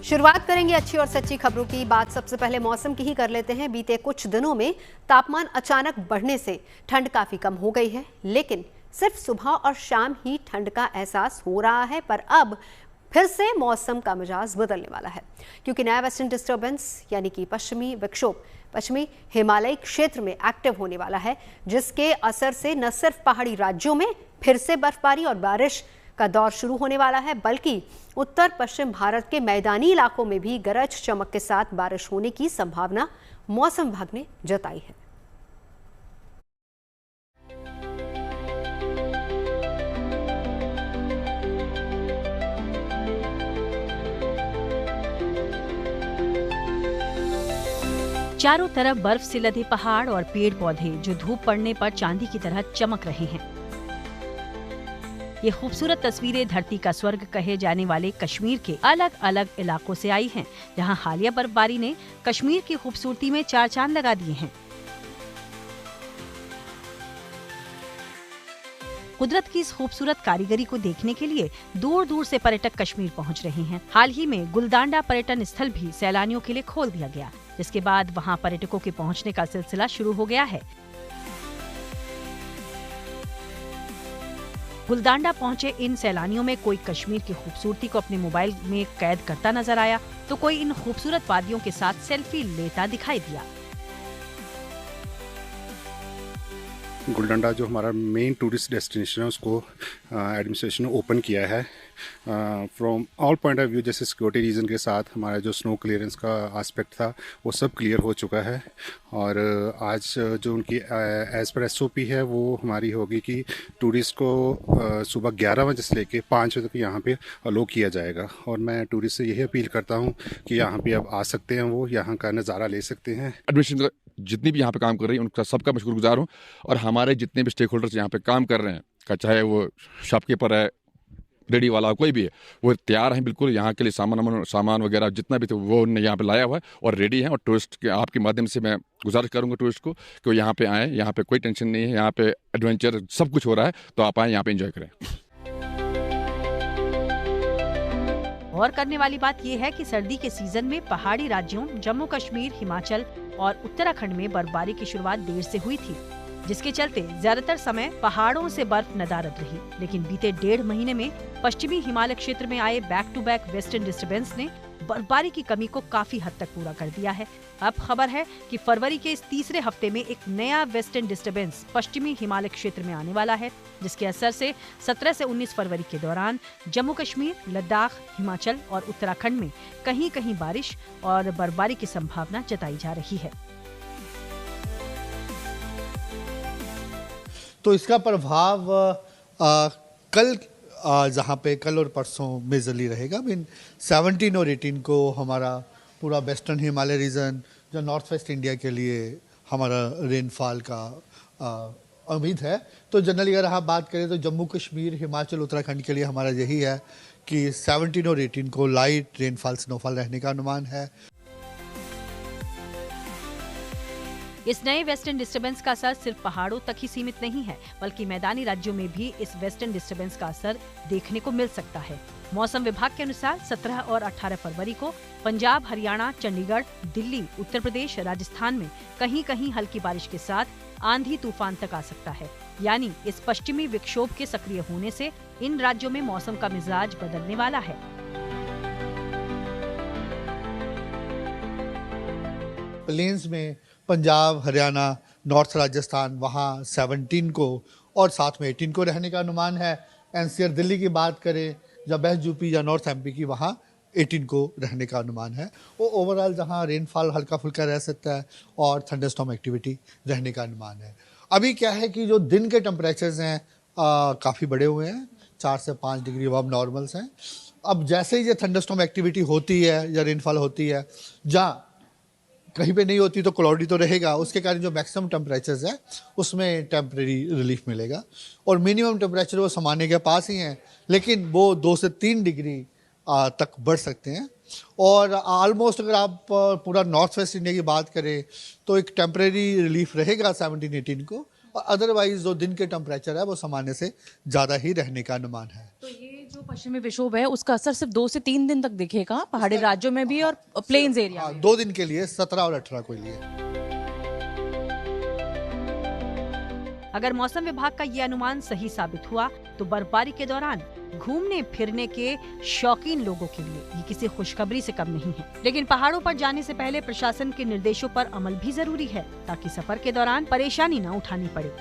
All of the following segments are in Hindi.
शुरुआत करेंगे अच्छी और सच्ची खबरों की। बात सबसे पहले मौसम की ही कर लेते हैं। बीते कुछ दिनों में तापमान अचानक बढ़ने से ठंड काफी कम हो गई है, लेकिन सिर्फ सुबह और शाम ही ठंड का एहसास हो रहा है। पर अब फिर से मौसम का मिजाज बदलने वाला है, क्योंकि नया वेस्टर्न डिस्टर्बेंस यानी कि पश्चिमी विक्षोभ पश्चिमी हिमालयी क्षेत्र में एक्टिव होने वाला है, जिसके असर से न सिर्फ पहाड़ी राज्यों में फिर से बर्फबारी और बारिश का दौर शुरू होने वाला है, बल्कि उत्तर पश्चिम भारत के मैदानी इलाकों में भी गरज चमक के साथ बारिश होने की संभावना मौसम विभाग ने जताई है। चारों तरफ बर्फ से लदे पहाड़ और पेड़ पौधे जो धूप पड़ने पर चांदी की तरह चमक रहे हैं। ये खूबसूरत तस्वीरें धरती का स्वर्ग कहे जाने वाले कश्मीर के अलग अलग इलाकों से आई हैं, जहां हालिया बर्फबारी ने कश्मीर की खूबसूरती में चार चांद लगा दिए हैं। कुदरत की इस खूबसूरत कारीगरी को देखने के लिए दूर दूर से पर्यटक कश्मीर पहुंच रहे हैं। हाल ही में गुलदांडा पर्यटन स्थल भी सैलानियों के लिए खोल दिया गया, जिसके बाद वहां पर्यटकों के पहुंचने का सिलसिला शुरू हो गया है। गुलदांडा पहुंचे इन सैलानियों में कोई कश्मीर की खूबसूरती को अपने मोबाइल में कैद करता नजर आया, तो कोई इन खूबसूरत वादियों के साथ सेल्फी लेता दिखाई दिया। गुलडंडा जो हमारा मेन टूरिस्ट डेस्टिनेशन है, उसको एडमिनिस्ट्रेशन ने ओपन किया है from all point of view. जैसे सिक्योरिटी रीज़न के साथ हमारा जो स्नो क्लियरेंस का एस्पेक्ट था वो सब क्लियर हो चुका है, और आज जो उनकी एज़ पर SOP है वो हमारी होगी कि टूरिस्ट को सुबह 11 बजे से लेके 5 बजे तक यहाँ पे अलो किया जाएगा। और मैं टूरिस्ट से यही अपील करता हूँ कि यहाँ पे अब आ सकते हैं, वो यहाँ का नज़ारा ले सकते हैं। एडमिनिस्ट्रेशन जितनी भी यहाँ पे काम कर रही है उनका सबका मैं शुक्रगुजार हूँ, और हमारे जितने भी स्टेक होल्डर्स यहाँ पे काम कर रहे हैं, चाहे वो शॉपकीपर है, रेडी वाला, कोई भी है, वो तैयार हैं बिल्कुल यहाँ के लिए। सामान वगैरह जितना भी थे वो उन्होंने यहाँ पे लाया हुआ है और रेडी है। और टूरिस्ट के आपके माध्यम से मैं गुजारिश करूँगा टूरिस्ट को कि वो यहाँ पे आएँ। यहाँ पे कोई टेंशन नहीं है, यहाँ पे एडवेंचर सब कुछ हो रहा है, तो आप आएँ यहाँ पे एंजॉय करें। और करने वाली बात यह है कि सर्दी के सीजन में पहाड़ी राज्यों जम्मू कश्मीर, हिमाचल और उत्तराखंड में बर्फबारी की शुरुआत देर से हुई थी, जिसके चलते ज्यादातर समय पहाड़ों से बर्फ नदारद रही। लेकिन बीते 1.5 महीने में पश्चिमी हिमालय क्षेत्र में आए back to back western disturbance ने बर्फबारी की कमी को काफी हद तक पूरा कर दिया है। अब खबर है कि फरवरी के इस तीसरे हफ्ते में एक नया वेस्टर्न डिस्टर्बेंस पश्चिमी हिमालय क्षेत्र में आने वाला है, जिसके असर से 17 से 19 फरवरी के दौरान जम्मू कश्मीर, लद्दाख, हिमाचल और उत्तराखंड में कहीं कहीं बारिश और बर्फबारी की संभावना जताई जा रही है। तो इसका प्रभाव कल जहाँ पे कल और परसों मेजरली रहेगा। मीन 17 और 18 को हमारा पूरा वेस्टर्न हिमालय रीजन जो नॉर्थ वेस्ट इंडिया के लिए हमारा रेनफॉल का उम्मीद है। तो जनरली अगर आप बात करें तो जम्मू कश्मीर, हिमाचल, उत्तराखंड के लिए हमारा यही है कि 17 और 18 को लाइट रेनफॉल, स्नोफॉल रहने का अनुमान है। इस नए वेस्टर्न डिस्टर्बेंस का असर सिर्फ पहाड़ों तक ही सीमित नहीं है, बल्कि मैदानी राज्यों में भी इस वेस्टर्न डिस्टर्बेंस का असर देखने को मिल सकता है। मौसम विभाग के अनुसार 17 और 18 फरवरी को पंजाब, हरियाणा, चंडीगढ़, दिल्ली, उत्तर प्रदेश, राजस्थान में कहीं कहीं हल्की बारिश के साथ आंधी तूफान तक आ सकता है। यानी इस पश्चिमी विक्षोभ के सक्रिय होने से इन राज्यों में मौसम का मिजाज बदलने वाला है। प्लेन्स में पंजाब, हरियाणा, नॉर्थ राजस्थान, वहाँ 17 को और साथ में 18 को रहने का अनुमान है। NCR दिल्ली की बात करें, या वेस्ट यूपी या नॉर्थ MP की, वहाँ 18 को रहने का अनुमान है। वो ओवरऑल जहाँ रेनफॉल हल्का फुल्का रह सकता है और थंडरस्टॉर्म एक्टिविटी रहने का अनुमान है। अभी क्या है कि जो दिन के टेम्परेचर्स हैं काफ़ी बड़े हुए हैं, 4 से 5 डिग्री अब नॉर्मल्स हैं। अब जैसे ही ये थंडरस्टॉर्म एक्टिविटी होती है या रेनफॉल होती है, जहाँ कहीं पे नहीं होती तो क्लाउडी तो रहेगा, उसके कारण जो मैक्सिमम टेम्परेचर्स है उसमें टेम्परेरी रिलीफ मिलेगा। और मिनिमम टेम्परेचर वो सामान्य के पास ही हैं, लेकिन वो 2 से 3 डिग्री तक बढ़ सकते हैं। और ऑलमोस्ट अगर आप पूरा नॉर्थ वेस्ट इंडिया की बात करें तो एक टेम्परेरी रिलीफ रहेगा 17-18 को, और अदरवाइज जो दिन के टेम्परेचर है वो सामान्य से ज़्यादा ही रहने का अनुमान है। तो ये जो पश्चिमी विक्षोभ है उसका असर सिर्फ 2 से 3 दिन तक दिखेगा पहाड़ी राज्यों में भी और प्लेन्स एरिया में। 2 दिन के लिए 17 और 18 को लिए। अगर मौसम विभाग का ये अनुमान सही साबित हुआ तो बर्फबारी के दौरान घूमने फिरने के शौकीन लोगों के लिए ये किसी खुशखबरी से कम नहीं है। लेकिन पहाड़ों पर जाने से पहले प्रशासन के निर्देशों पर अमल भी जरूरी है ताकि सफर के दौरान परेशानी न उठानी पड़े।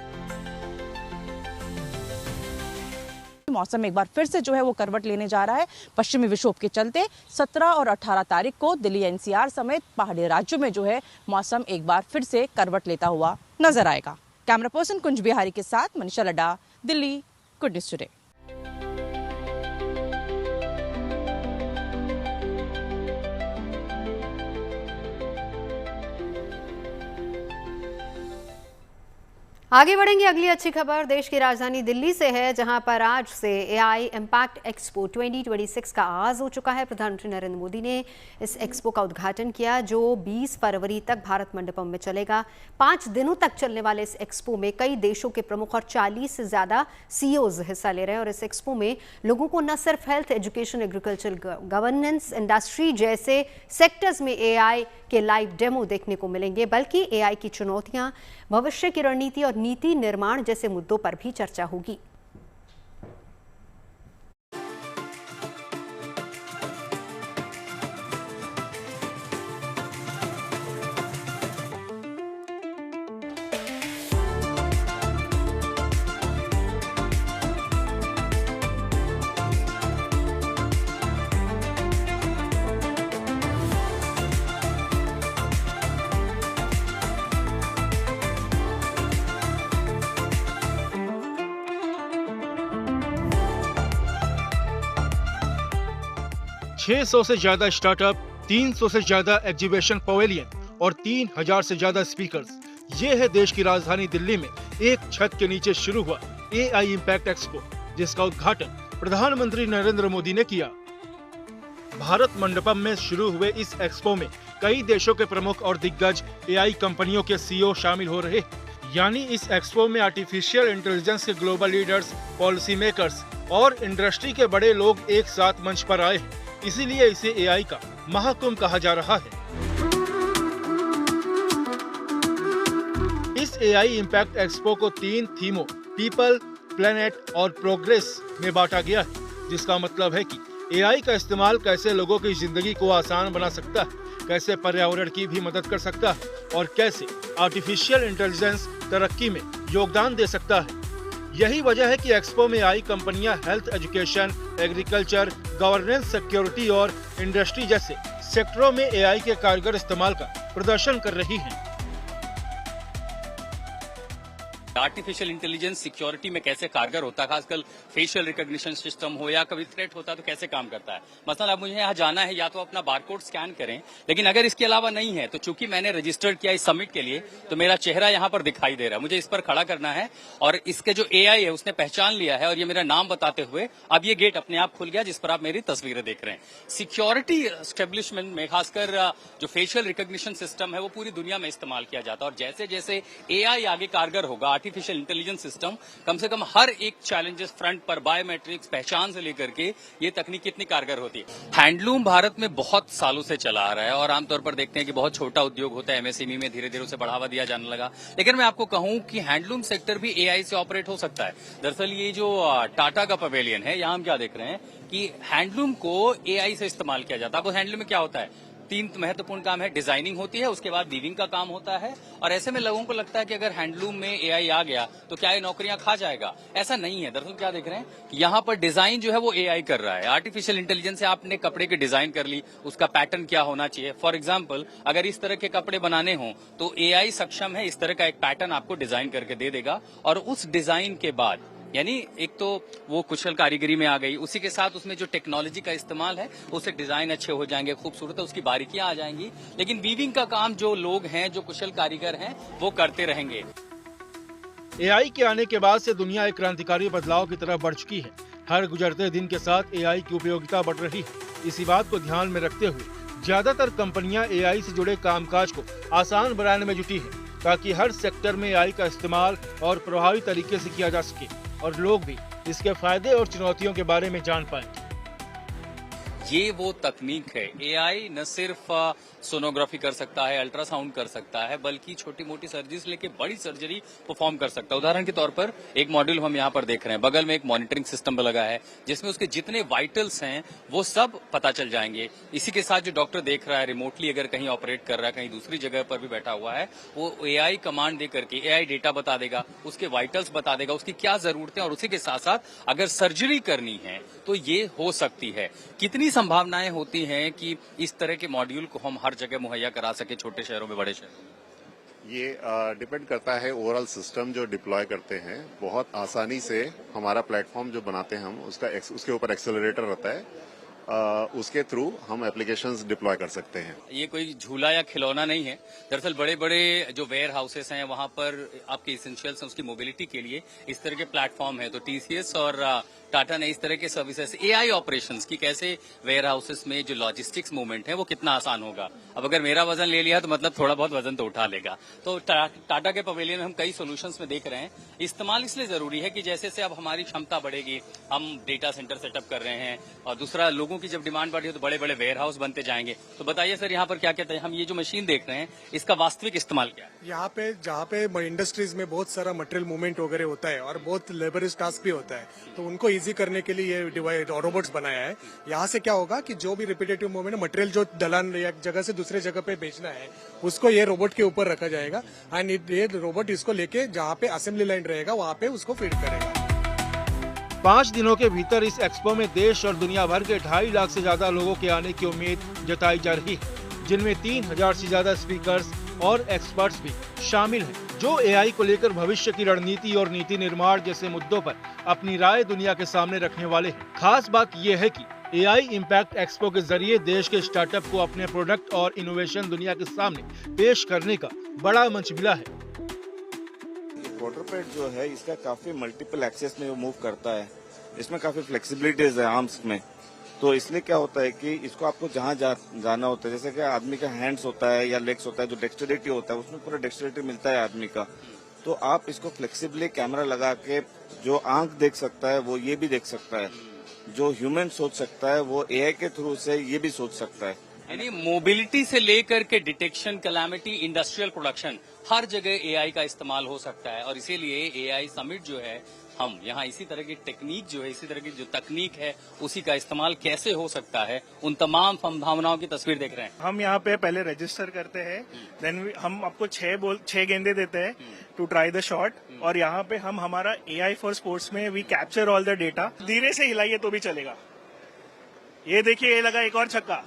मौसम एक बार फिर से जो है वो करवट लेने जा रहा है। पश्चिमी विक्षोभ के चलते 17 और 18 तारीख को दिल्ली एनसीआर समेत पहाड़ी राज्यों में जो है मौसम एक बार फिर से करवट लेता हुआ नजर आएगा। कैमरा पर्सन कुंज बिहारी के साथ Manisha Ladda, Delhi, good news today. आगे बढ़ेंगे। अगली अच्छी खबर देश की राजधानी दिल्ली से है, जहां पर आज से एआई इम्पैक्ट एक्सपो 2026 का आगाज हो चुका है। प्रधानमंत्री नरेंद्र मोदी ने इस एक्सपो का उद्घाटन किया, जो 20 फरवरी तक भारत मंडपम में चलेगा। 5 दिनों तक चलने वाले इस एक्सपो में कई देशों के प्रमुख और 40 से ज्यादा सीईओज हिस्सा ले रहे हैं। और इस एक्सपो में लोगों को न सिर्फ health, education, agriculture, governance, industry जैसे सेक्टर्स में एआई के लाइव डेमो देखने को मिलेंगे, बल्कि एआई की चुनौतियां, भविष्य की रणनीति और नीति निर्माण जैसे मुद्दों पर भी चर्चा होगी। छह 600 से ज्यादा स्टार्टअप, 300 से ज्यादा एग्जीबिशन पवेलियन और 3000 से ज्यादा स्पीकर्स। ये है देश की राजधानी दिल्ली में एक छत के नीचे शुरू हुआ एआई इम्पैक्ट एक्सपो, जिसका उद्घाटन प्रधानमंत्री नरेंद्र मोदी ने किया। भारत मंडपम में शुरू हुए इस एक्सपो में कई देशों के प्रमुख और दिग्गज एआई कंपनियों के सीईओ शामिल हो रहे हैं। यानी इस एक्सपो में आर्टिफिशियल इंटेलिजेंस के ग्लोबल लीडर्स, पॉलिसी मेकर्स और इंडस्ट्री के बड़े लोग एक साथ मंच पर आए हैं। इसीलिए इसे एआई का महाकुंभ कहा जा रहा है। इस एआई इम्पैक्ट एक्सपो को 3 थीमों पीपल, प्लेनेट और प्रोग्रेस में बांटा गया है, जिसका मतलब है कि एआई का इस्तेमाल कैसे लोगों की जिंदगी को आसान बना सकता है, कैसे पर्यावरण की भी मदद कर सकता है और कैसे आर्टिफिशियल इंटेलिजेंस तरक्की में योगदान दे सकता है। यही वजह है कि एक्सपो में आई कंपनियां health, education, agriculture, governance, security और इंडस्ट्री जैसे सेक्टरों में एआई के कारगर इस्तेमाल का प्रदर्शन कर रही हैं। आर्टिफिशियल इंटेलिजेंस सिक्योरिटी में कैसे कारगर होता है, खासकर फेशियल रिकॉग्निशन सिस्टम हो या कभी थ्रेट होता है तो कैसे काम करता है। मसलन अब मुझे यहाँ जाना है, या तो अपना बारकोड स्कैन करें, लेकिन अगर इसके अलावा नहीं है तो चूंकि मैंने रजिस्टर्ड किया इस समिट के लिए, तो मेरा चेहरा यहाँ पर दिखाई दे रहा है, मुझे इस पर खड़ा करना है और इसके जो एआई है उसने पहचान लिया है और ये मेरा नाम बताते हुए अब ये गेट अपने आप खुल गया जिस पर आप मेरी तस्वीरें देख रहे हैं। सिक्योरिटी एस्टेब्लिशमेंट में खासकर जो फेशियल रिकॉग्निशन सिस्टम है वो पूरी दुनिया में इस्तेमाल किया जाता है और जैसे जैसे एआई आगे कारगर होगा, आर्टिफिशियल इंटेलिजेंस सिस्टम कम से कम हर एक चैलेंजेस फ्रंट पर बायोमेट्रिक्स, पहचान से लेकर के ये तकनीक कितनी कारगर होती है। हैंडलूम भारत में बहुत सालों से चला आ रहा है और आमतौर पर देखते हैं कि बहुत छोटा उद्योग होता है, एमएसएमई में धीरे धीरे उसे बढ़ावा दिया जाने लगा। लेकिन मैं आपको कहूं कि हैंडलूम सेक्टर भी एआई से ऑपरेट हो सकता है। दरअसल ये जो टाटा का पवेलियन है, यहाँ हम क्या देख रहे हैं कि हैंडलूम को एआई से इस्तेमाल किया जाता है। अब हैंडलूम में क्या होता है, 3 महत्वपूर्ण काम है, डिजाइनिंग होती है, उसके बाद वीविंग का काम होता है और ऐसे में लोगों को लगता है कि अगर हैंडलूम में एआई आ गया तो क्या ये नौकरियां खा जाएगा। ऐसा नहीं है। दरअसल क्या देख रहे हैं, यहाँ पर डिजाइन जो है वो एआई कर रहा है। आर्टिफिशियल इंटेलिजेंस से आपने कपड़े की डिजाइन कर ली, उसका पैटर्न क्या होना चाहिए। फॉर एग्जाम्पल अगर इस तरह के कपड़े बनाने हों तो एआई सक्षम है इस तरह का एक पैटर्न आपको डिजाइन करके दे देगा और उस डिजाइन के बाद यानी एक तो वो कुशल कारीगरी में आ गई, उसी के साथ उसमें जो टेक्नोलॉजी का इस्तेमाल है उससे डिजाइन अच्छे हो जाएंगे, खूबसूरत है, उसकी बारीकियां आ जाएंगी। लेकिन वीविंग का काम जो लोग हैं, जो कुशल कारीगर हैं, वो करते रहेंगे। एआई के आने के बाद से दुनिया एक क्रांतिकारी बदलाव की तरफ बढ़ चुकी है। हर गुजरते दिन के साथ एआई की उपयोगिता बढ़ रही है। इसी बात को ध्यान में रखते हुए ज्यादातर कंपनियां एआई से जुड़े कामकाज को आसान बनाने में जुटी है, ताकि हर सेक्टर में एआई का इस्तेमाल और प्रभावी तरीके से किया जा सके और लोग भी इसके फायदे और चुनौतियों के बारे में जान पाएं। ये वो तकनीक है, एआई न सिर्फ सोनोग्राफी कर सकता है, अल्ट्रासाउंड कर सकता है, बल्कि छोटी मोटी सर्जरी से लेके बड़ी सर्जरी परफॉर्म कर सकता है। उदाहरण के तौर पर एक मॉड्यूल हम यहाँ पर देख रहे हैं, बगल में एक मॉनिटरिंग सिस्टम लगा है जिसमें उसके जितने वाइटल्स हैं वो सब पता चल जाएंगे। इसी के साथ जो डॉक्टर देख रहा है रिमोटली, अगर कहीं ऑपरेट कर रहा है, कहीं दूसरी जगह पर भी बैठा हुआ है, वो एआई कमांड दे करके एआई डेटा बता देगा, उसके वाइटल्स बता देगा, उसकी क्या जरूरतें, और उसी के साथ साथ अगर सर्जरी करनी है तो ये हो सकती है। कितनी संभावनाएं होती हैं कि इस तरह के मॉड्यूल को हम हर जगह मुहैया करा सके, छोटे शहरों में, बड़े शहरों में? ये डिपेंड करता है ओवरऑल सिस्टम जो डिप्लॉय करते हैं। बहुत आसानी से हमारा प्लेटफॉर्म जो बनाते हैं हम, उसके ऊपर एक्सेलरेटर रहता है, उसके थ्रू हम एप्लीकेशंस डिप्लॉय कर सकते हैं। ये कोई झूला या खिलौना नहीं है। दरअसल बड़े बड़े जो वेयर हाउसेस हैं वहां पर आपके इसेंशियल्स हैं उसकी मोबिलिटी के लिए इस तरह के प्लेटफॉर्म है। तो टीसीएस और टाटा ने इस तरह के सर्विसेज, एआई ऑपरेशंस की, कैसे वेयर हाउसेस में जो लॉजिस्टिक्स मूवमेंट है वो कितना आसान होगा। अब अगर मेरा वजन ले लिया तो मतलब थोड़ा बहुत वजन तो उठा लेगा। तो टाटा के पवेलियन में हम कई सोल्यूशंस में देख रहे हैं। इस्तेमाल इसलिए जरूरी है कि जैसे से अब हमारी क्षमता बढ़ेगी, हम डेटा सेंटर सेटअप कर रहे हैं, और दूसरा लोगों की जब डिमांड बढ़ी तो बड़े बड़े वेयर हाउस बनते जाएंगे। तो बताइए सर, यहाँ पर क्या कहते हैं, हम ये जो मशीन देख रहे हैं इसका वास्तविक इस्तेमाल क्या है? यहाँ पे जहाँ पे इंडस्ट्रीज में बहुत सारा मटेरियल मूवमेंट वगैरह होता है और बहुत लेबरिश टास्क भी होता है, तो उनको इजी करने के लिए ये डिवाइस रोबोट्स बनाया है। यहाँ से क्या होगा कि जो भी रिपीटेटिव मूवमेंट, मटेरियल जो दलान या जगह से दूसरे जगह पे भेजना है उसको ये रोबोट के ऊपर रखा जाएगा, एंड ये रोबोट इसको लेके जहाँ पे असेंबली लाइन रहेगा वहाँ पे उसको फीड करेगा। 5 दिनों के भीतर इस एक्सपो में देश और दुनिया भर के 2.5 लाख से ज्यादा लोगों के आने की उम्मीद जताई जा रही है, जिनमें 3000 से ज्यादा स्पीकर्स और एक्सपर्ट्स भी शामिल हैं, जो एआई को लेकर भविष्य की रणनीति और नीति निर्माण जैसे मुद्दों पर अपनी राय दुनिया के सामने रखने वाले हैं। खास बात यह है कि एआई इम्पैक्ट एक्सपो के जरिए देश के स्टार्टअप को अपने प्रोडक्ट और इनोवेशन दुनिया के सामने पेश करने का बड़ा मंच मिला है। क्वाड्रूपेड जो है इसका काफी मल्टीपल एक्सेस में मूव करता है, इसमें काफी फ्लेक्सिबिलिटीज है आर्म्स में। तो इसलिए क्या होता है कि इसको आपको जहाँ जाना होता है, जैसे कि आदमी का हैंड्स होता है या लेग्स होता है, जो डेक्सटेरिटी होता है उसमें पूरा डेक्सटेरिटी मिलता है आदमी का, तो आप इसको फ्लेक्सिबली कैमरा लगा के जो आंख देख सकता है वो ये भी देख सकता है, जो ह्यूमन सोच सकता है वो एआई के थ्रू से ये भी सोच सकता है। यानी मोबिलिटी से लेकर के डिटेक्शन, कैलामिटी, इंडस्ट्रियल प्रोडक्शन, हर जगह एआई का इस्तेमाल हो सकता है। और इसीलिए एआई समिट जो है, हम यहाँ इसी तरह की टेक्निक जो है, इसी तरह की जो तकनीक है उसी का इस्तेमाल कैसे हो सकता है, उन तमाम संभावनाओं की तस्वीर देख रहे हैं। हम यहाँ पे पहले रजिस्टर करते हैं, देन हम आपको 6 गेंदे देते हैं टू ट्राई द शॉट, और यहाँ पे हम हमारा एआई फॉर स्पोर्ट्स में we capture all the data. धीरे से हिलाइए तो भी चलेगा। ये देखिए, ये लगा एक और छक्का।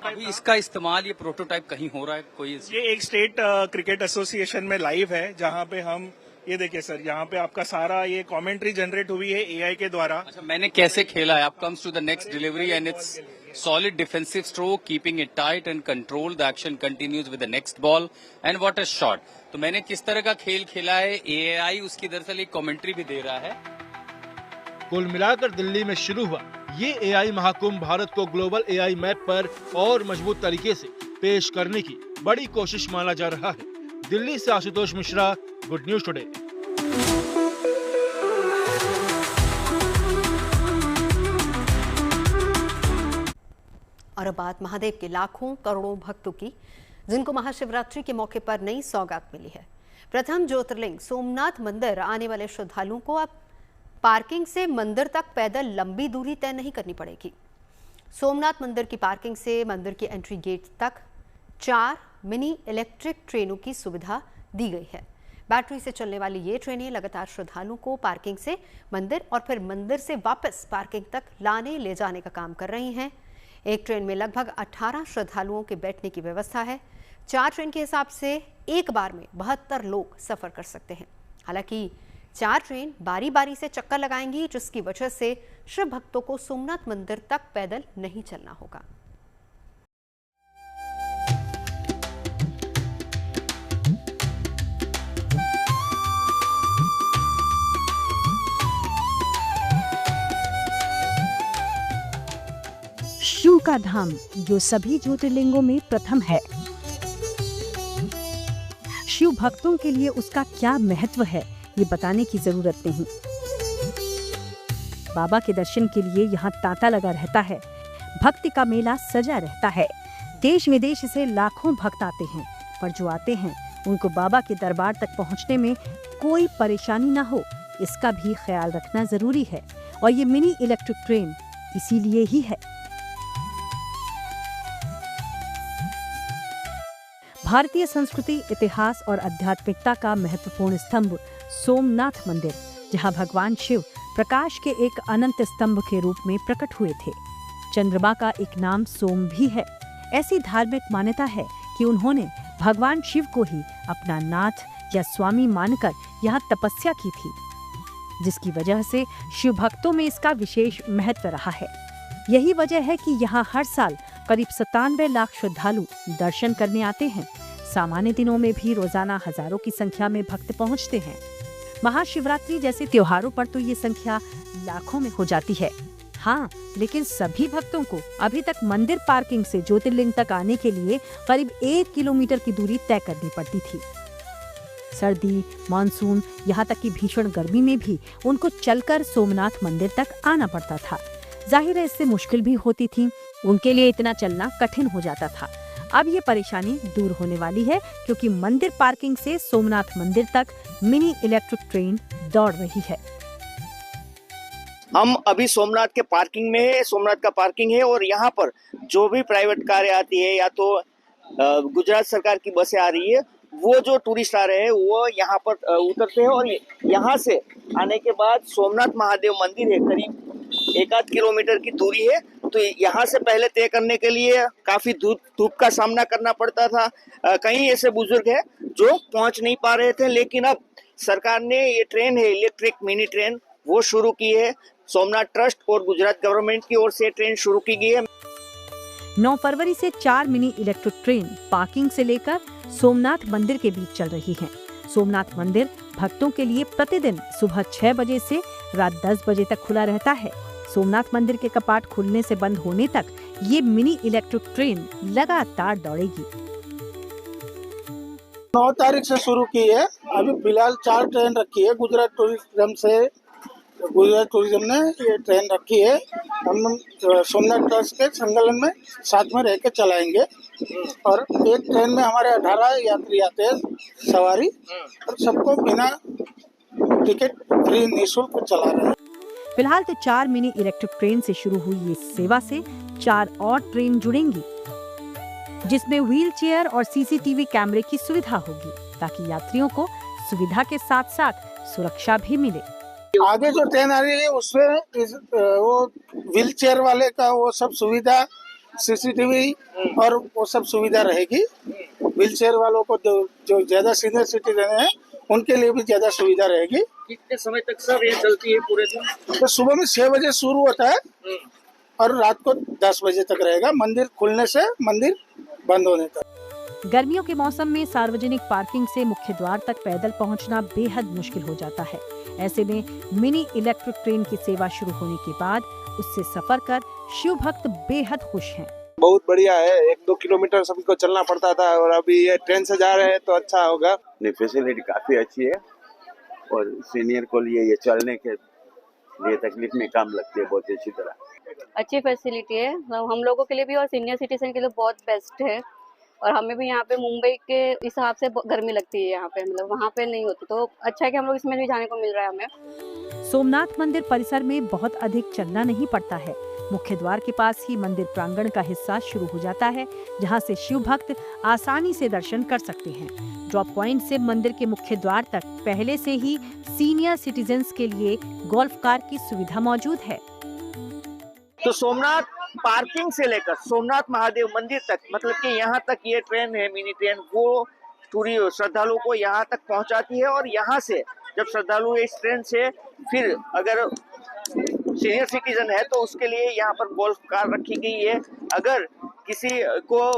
अभी इसका इस्तेमाल, ये प्रोटोटाइप कहीं हो रहा है कोई? ये एक स्टेट क्रिकेट एसोसिएशन में लाइव है, जहाँ पे हम, ये देखिए सर, यहाँ पे आपका सारा ये कमेंट्री जनरेट हुई है एआई के द्वारा। अच्छा, मैंने कैसे खेला है? आप comes to the next delivery and it's solid defensive stroke, keeping it tight and control. The action continues with the next ball and what a shot. तो मैंने किस तरह का खेल खेला है, एआई उसकी दरअसल एक कमेंट्री भी दे रहा है। कुल मिलाकर दिल्ली में शुरू हुआ ये एआई महाकुंभ भारत को ग्लोबल एआई मैप पर और मजबूत तरीके से पेश करने की बड़ी कोशिश माना जा रहा है। दिल्ली से Ashutosh Mishra, good news today. और अब बात महादेव के लाखों करोड़ों भक्तों की, जिनको महाशिवरात्रि के मौके पर नई सौगात मिली है। प्रथम ज्योतिर्लिंग सोमनाथ मंदिर आने वाले श्रद्धालुओं को अब पार्किंग से मंदिर तक पैदल लंबी दूरी तय नहीं करनी पड़ेगी। सोमनाथ मंदिर की पार्किंग से मंदिर के एंट्री गेट तक 4 मिनी इलेक्ट्रिक ट्रेनों की सुविधा दी गई है। बैटरी से चलने वाली ये ट्रेनें लगातार श्रद्धालुओं को पार्किंग से मंदिर और फिर मंदिर से वापस पार्किंग तक लाने ले जाने का काम कर रही हैं। एक ट्रेन में लगभग 18 श्रद्धालुओं के बैठने की व्यवस्था है। 4 ट्रेन के हिसाब से एक बार में 72 लोग सफर कर सकते हैं। हालांकि 4 ट्रेन बारी बारी से चक्कर लगाएंगी, जिसकी वजह से शिव भक्तों को सोमनाथ मंदिर तक पैदल नहीं चलना होगा। शिव का धाम जो सभी ज्योतिर्लिंगों में प्रथम है, शिव भक्तों के लिए उसका क्या महत्व है ये बताने की जरूरत नहीं। बाबा के दर्शन के लिए यहाँ तांता लगा रहता है। भक्ति का मेला सजा रहता है। देश विदेश से लाखों भक्त आते हैं, पर जो आते हैं उनको बाबा के दरबार तक पहुँचने में कोई परेशानी न हो, इसका भी ख्याल रखना जरूरी है। और ये मिनी इलेक्ट्रिक ट्रेन इसीलिए ही है। भारतीय संस्कृति, इतिहास और आध्यात्मिकता का महत्वपूर्ण स्तंभ सोमनाथ मंदिर, जहां भगवान शिव प्रकाश के एक अनंत स्तंभ के रूप में प्रकट हुए थे। चंद्रमा का एक नाम सोम भी है। ऐसी धार्मिक मान्यता है कि उन्होंने भगवान शिव को ही अपना नाथ या स्वामी मानकर यहाँ तपस्या की थी, जिसकी वजह से शिव भक्तों में इसका विशेष महत्व रहा है। यही वजह है कि यहाँ हर साल करीब 97 लाख श्रद्धालु दर्शन करने आते हैं। सामान्य दिनों में भी रोजाना हजारों की संख्या में भक्त पहुँचते हैं। महाशिवरात्रि जैसे त्योहारों पर तो ये संख्या लाखों में हो जाती है। हाँ, लेकिन सभी भक्तों को अभी तक मंदिर पार्किंग से ज्योतिर्लिंग तक आने के लिए करीब 1 किलोमीटर की दूरी तय करनी पड़ती थी। सर्दी, मानसून, यहाँ तक कि भीषण गर्मी में भी उनको चलकर सोमनाथ मंदिर तक आना पड़ता था। जाहिर है इससे मुश्किल भी होती थी, उनके लिए इतना चलना कठिन हो जाता था। अब ये परेशानी दूर होने वाली है, क्योंकि मंदिर पार्किंग से सोमनाथ मंदिर तक मिनी इलेक्ट्रिक ट्रेन दौड़ रही है। हम अभी सोमनाथ के पार्किंग में है। सोमनाथ का पार्किंग है और यहाँ पर जो भी प्राइवेट कारें आती है या तो गुजरात सरकार की बसें आ रही है, वो जो टूरिस्ट आ रहे हैं वो यहाँ पर उतरते हैं और यहाँ से आने के बाद सोमनाथ महादेव मंदिर है, करीब 1-8 किलोमीटर की दूरी है। तो यहाँ से पहले तय करने के लिए काफी धूप का सामना करना पड़ता था। कई ऐसे बुजुर्ग हैं जो पहुँच नहीं पा रहे थे, लेकिन अब सरकार ने ये ट्रेन है इलेक्ट्रिक मिनी ट्रेन वो शुरू की है। सोमनाथ ट्रस्ट और गुजरात गवर्नमेंट की ओर से ट्रेन शुरू की गई है। 9 फरवरी से 4 मिनी इलेक्ट्रिक ट्रेन पार्किंग से लेकर सोमनाथ मंदिर के बीच चल रही हैं। सोमनाथ मंदिर भक्तों के लिए प्रतिदिन सुबह 6 बजे से रात 10 बजे तक खुला रहता है। सोमनाथ मंदिर के कपाट खुलने से बंद होने तक ये मिनी इलेक्ट्रिक ट्रेन लगातार दौड़ेगी। 9 तारीख से शुरू की है। अभी फिलहाल 4 ट्रेन रखी है। गुजरात टूरिज्म ने ये ट्रेन रखी है। हम सोमनाथ ट्रस्ट के संकलन में साथ में रह के चलाएंगे और एक ट्रेन में हमारे 18 यात्री आते हैं सवारी, और सबको बिना टिकट फ्री निःशुल्क चला रहे हैं। फिलहाल तो 4 मिनी इलेक्ट्रिक ट्रेन से शुरू हुई ये सेवा से 4 और ट्रेन जुड़ेंगी, जिसमें व्हील चेयर और सीसीटीवी कैमरे की सुविधा होगी, ताकि यात्रियों को सुविधा के साथ साथ सुरक्षा भी मिले। आगे जो ट्रेन आ रही है उसमें वो व्हील चेयर वाले का वो सब सुविधा, सीसीटीवी और वो सब सुविधा रहेगी। व्हील चेयर वालों को जो ज्यादा सीनियर सिटीजन हैं उनके लिए भी ज्यादा सुविधा रहेगी। कितने समय तक सर ये चलती है पूरे दिन? तो सुबह में 6 बजे शुरू होता है और रात को 10 बजे तक रहेगा, मंदिर खुलने से मंदिर बंद होने तक। गर्मियों के मौसम में सार्वजनिक पार्किंग से मुख्य द्वार तक पैदल पहुंचना बेहद मुश्किल हो जाता है। ऐसे में मिनी इलेक्ट्रिक ट्रेन की सेवा शुरू होने के बाद उससे सफर कर शिव भक्त बेहद खुश हैं। बहुत बढ़िया है। 1-2 किलोमीटर सभी को चलना पड़ता था और अभी ये ट्रेन से जा रहे हैं तो अच्छा होगा। फैसिलिटी काफी अच्छी है और सीनियर को लिए ये चलने के लिए तकलीफ में काम लगती है बहुत अच्छी तरह। अच्छी फैसिलिटी है, हम लोगों के लिए भी और सीनियर सिटीजन के लिए बहुत बेस्ट है। और हमें भी यहाँ पे मुंबई के हिसाब से गर्मी लगती है यहाँ पे, मतलब वहाँ पे नहीं होती, तो अच्छा है कि हम लोग इसमें भी जाने को मिल रहा है हमें। सोमनाथ मंदिर परिसर में बहुत अधिक चलना नहीं पड़ता है। मुख्य द्वार के पास ही मंदिर प्रांगण का हिस्सा शुरू हो जाता है, जहाँ से शिव भक्त आसानी से दर्शन कर सकते हैं। ड्रॉप पॉइंट से मंदिर के मुख्य द्वार तक पहले से ही सीनियर सिटीजन्स के लिए गोल्फ कार की सुविधा मौजूद है। तो सोमनाथ पार्किंग से लेकर सोमनाथ महादेव मंदिर तक, मतलब कि यहाँ तक ये ट्रेन है मिनी ट्रेन, वो श्रद्धालुओं को यहाँ तक पहुँचाती है। और यहाँ से जब श्रद्धालु इस ट्रेन से फिर अगर सीनियर सिटीजन है तो उसके लिए यहाँ पर गोल्फ कार रखी गई है। अगर किसी को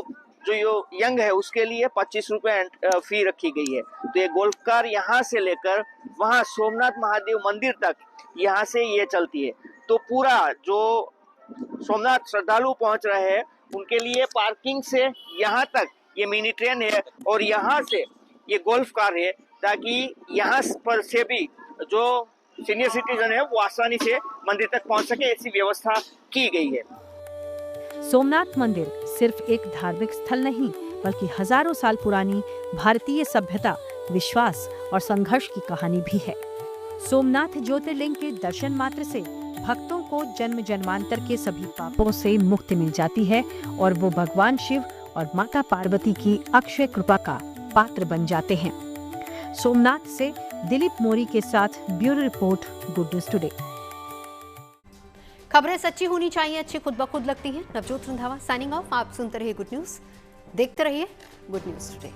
जो यंग है उसके लिए 25 रुपए फी रखी गई है। तो ये गोल्फ कार यहाँ से लेकर वहाँ सोमनाथ महादेव मंदिर तक यहाँ से ये चलती है। तो पूरा जो सोमनाथ श्रद्धालु पहुंच रहे हैं उनके लिए पार्किंग से यहाँ तक ये मिनी ट्रेन है और यहाँ से ये गोल्फ कार है, ताकि यहाँ पर से भी जो सीनियर सिटीजन है वो आसानी से मंदिर तक पहुंच सके, ऐसी व्यवस्था की गई है। सोमनाथ मंदिर सिर्फ एक धार्मिक स्थल नहीं बल्कि हजारों साल पुरानी भारतीय सभ्यता, विश्वास और संघर्ष की कहानी भी है। सोमनाथ ज्योतिर्लिंग के दर्शन मात्र से भक्तों को जन्म जन्मांतर के सभी पापों से मुक्ति मिल जाती है और वो भगवान शिव और माता पार्वती की अक्षय कृपा का पात्र बन जाते हैं। सोमनाथ से दिलीप मोरी के साथ bureau report, good news today. खबरें सच्ची होनी चाहिए, अच्छी खुद ब खुद लगती हैं। Navjot Randhawa signing off. आप सुनते रहिए गुड न्यूज, देखते रहिए गुड न्यूज टुडे।